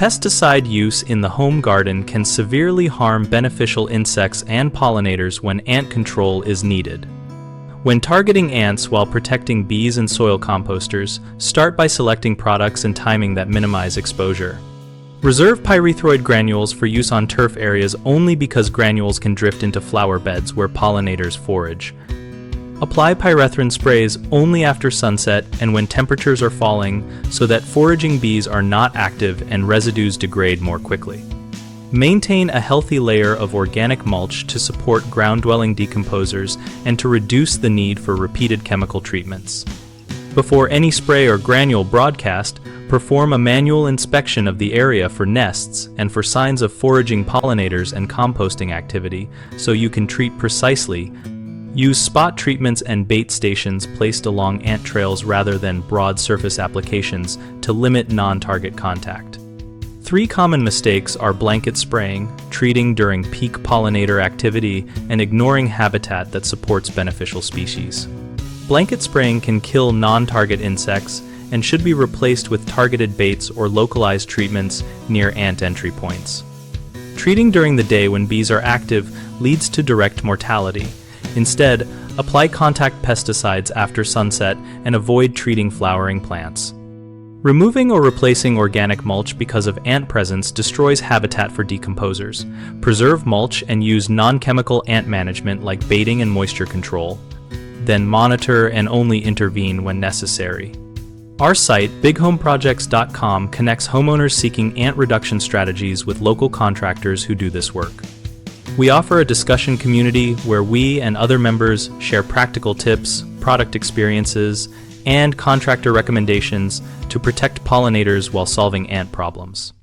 Pesticide use in the home garden can severely harm beneficial insects and pollinators when ant control is needed. When targeting ants while protecting bees and soil composters, start by selecting products and timing that minimize exposure. Reserve pyrethroid granules for use on turf areas only because granules can drift into flower beds where pollinators forage. Apply pyrethrin sprays only after sunset and when temperatures are falling so that foraging bees are not active and residues degrade more quickly. Maintain a healthy layer of organic mulch to support ground-dwelling decomposers and to reduce the need for repeated chemical treatments. Before any spray or granule broadcast, perform a manual inspection of the area for nests and for signs of foraging pollinators and composting activity so you can treat precisely. Use spot treatments and bait stations placed along ant trails rather than broad surface applications to limit non-target contact. 3 common mistakes are blanket spraying, treating during peak pollinator activity, and ignoring habitat that supports beneficial species. Blanket spraying can kill non-target insects and should be replaced with targeted baits or localized treatments near ant entry points. Treating during the day when bees are active leads to direct mortality. Instead, apply contact pesticides after sunset and avoid treating flowering plants. Removing or replacing organic mulch because of ant presence destroys habitat for decomposers. Preserve mulch and use non-chemical ant management like baiting and moisture control. Then monitor and only intervene when necessary. Our site, bighomeprojects.com, connects homeowners seeking ant reduction strategies with local contractors who do this work. We offer a discussion community where we and other members share practical tips, product experiences, and contractor recommendations to protect pollinators while solving ant problems.